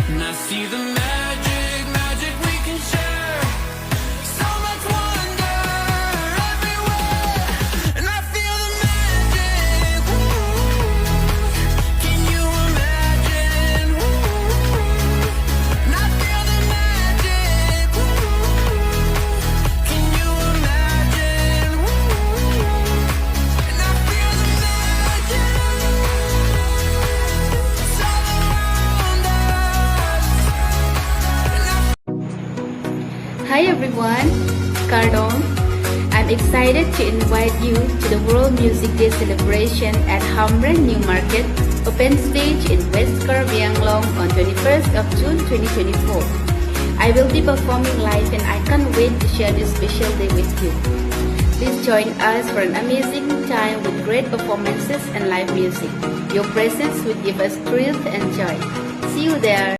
And I see the magic we can share. So much wonder everywhere. And I feel the magic. Can you imagine? And I feel the magic. Can you imagine? And I feel the magic. It's all around us. Hi everyone, Kardong. I'm excited to invite you to the World Music Day celebration at Hamren New Market Open Stage in West KARBI Anglong on 21st of June 2024. I will be performing live and I can't wait to share this special day with you. Please join us for an amazing time with great performances and live music. Your presence will give us thrill and joy. See you there.